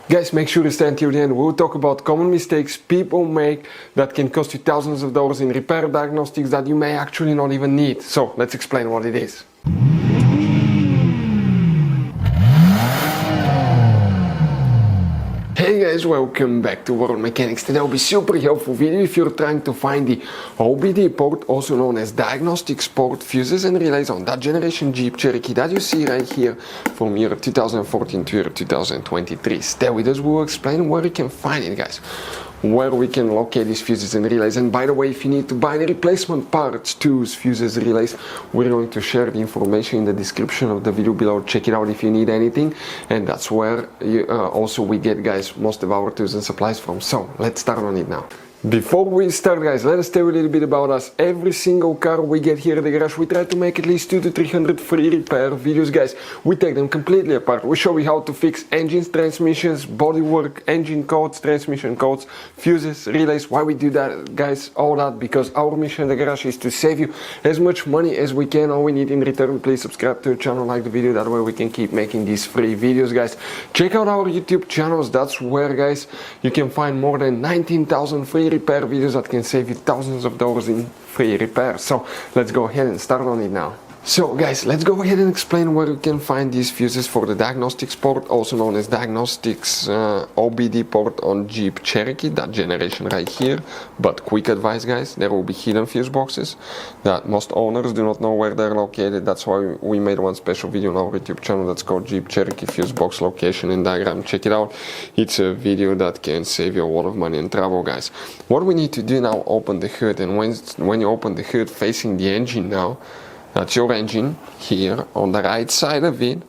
Guys, make sure to stay until the end. We'll talk about common mistakes people make that can cost you thousands of dollars in repair diagnostics that you may actually not even need. So let's explain what it is. Hey guys, welcome back to World Mechanics. Today will be super helpful video if you're trying to find the OBD port, also known as Diagnostics Port, fuses and relays on that generation Jeep Cherokee that you see right here from year 2014 to year 2023. Stay with us, we'll explain where you can find it, guys, where we can locate these fuses and relays. And by the way, if you need to buy any replacement parts, tools, fuses, relays, we're going to share the information in the description of the video below. Check it out if you need anything, and that's where also we get, guys, most of our tools and supplies from. So let's start on it now. Before we start, guys, let us tell you a little bit about us. Every single car we get here at the garage, we try to make at least 200 to 300 free repair videos, guys. We take them completely apart. We show you how to fix engines, transmissions, bodywork, engine codes, transmission codes, fuses, relays. Why we do that, guys? All that because our mission at the garage is to save you as much money as we can. All we need in return, please subscribe to the channel, like the video. That way we can keep making these free videos, guys. Check out our YouTube channels. That's where, guys, you can find more than 19,000 free repair videos that can save you thousands of dollars in free repair. So let's go ahead and start on it now. So guys, let's go ahead and explain where you can find these fuses for the Diagnostics Port, also known as Diagnostics OBD Port on Jeep Cherokee, that generation right here. But quick advice, guys, there will be hidden fuse boxes that most owners do not know where they're located. That's why we made one special video on our YouTube channel that's called Jeep Cherokee Fuse Box Location and Diagram. Check it out. It's a video that can save you a lot of money and trouble, guys. What we need to do now, open the hood, and when you open the hood facing the engine now, that's your engine here on the right side of it.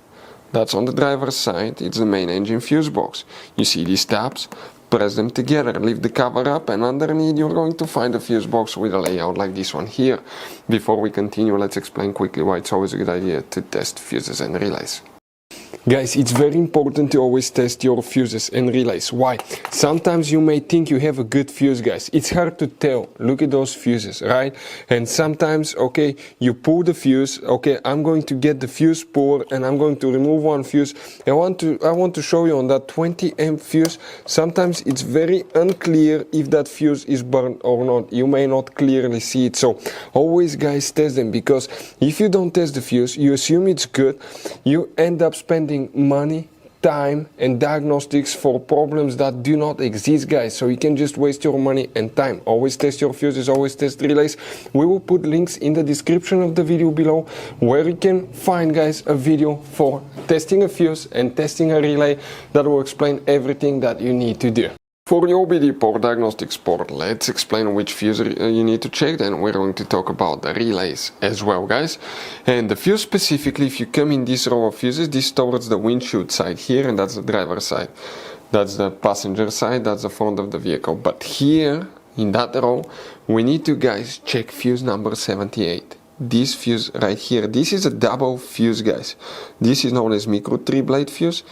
That's on the driver's side. It's the main engine fuse box. You see these tabs? Press them together, lift the cover up, and underneath you're going to find a fuse box with a layout like this one here. Before we continue, let's explain quickly why it's always a good idea to test fuses and relays. Guys, it's very important to always test your fuses and relays. Why? Sometimes you may think you have a good fuse, guys. It's hard to tell. Look at those fuses, right? And sometimes, okay, you pull the fuse. Okay, I'm going to get the fuse puller and I'm going to remove one fuse. I want to show you on that 20 amp fuse. Sometimes it's very unclear if that fuse is burned or not. You may not clearly see it. So always, guys, test them, because if you don't test the fuse, you assume it's good. You end up spending money, time and diagnostics for problems that do not exist, guys. So you can just waste your money and time. Always test your fuses, always test relays. We will put links in the description of the video below where you can find, guys, a video for testing a fuse and testing a relay that will explain everything that you need to do. For the OBD port, Diagnostics Port, let's explain which fuse you need to check. Then we're going to talk about the relays as well, guys. And the fuse specifically, if you come in this row of fuses, this towards the windshield side here, and that's the driver's side. That's the passenger side, that's the front of the vehicle. But here, in that row, we need to, guys, check fuse number 78. This fuse right here, this is a double fuse, guys. This is known as micro 3-blade fuse.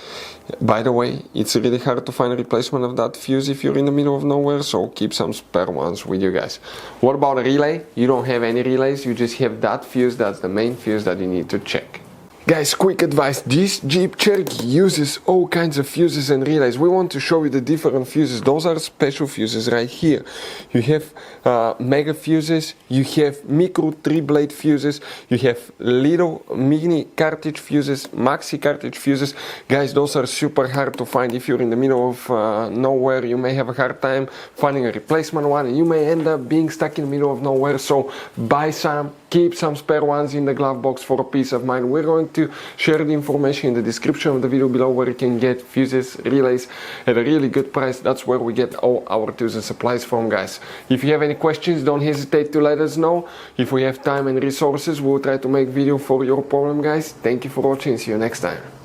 By the way, it's really hard to find a replacement of that fuse if you're in the middle of nowhere, so keep some spare ones with you, guys. What about a relay? You don't have any relays, you just have that fuse. That's the main fuse that you need to check. Guys, quick advice, this Jeep Cherokee uses all kinds of fuses and relays. We want to show you the different fuses. Those are special fuses right here. You have mega fuses, you have micro 3-blade fuses, you have little mini cartridge fuses, maxi cartridge fuses. Guys, those are super hard to find. If you're in the middle of nowhere, you may have a hard time finding a replacement one, and you may end up being stuck in the middle of nowhere. So buy some, keep some spare ones in the glove box for a peace of mind. We're going to share the information in the description of the video below where you can get fuses, relays at a really good price. That's where we get all our tools and supplies from, guys. If you have any questions, don't hesitate to let us know. If we have time and resources, we'll try to make video for your problem, guys. Thank you for watching. See you next time.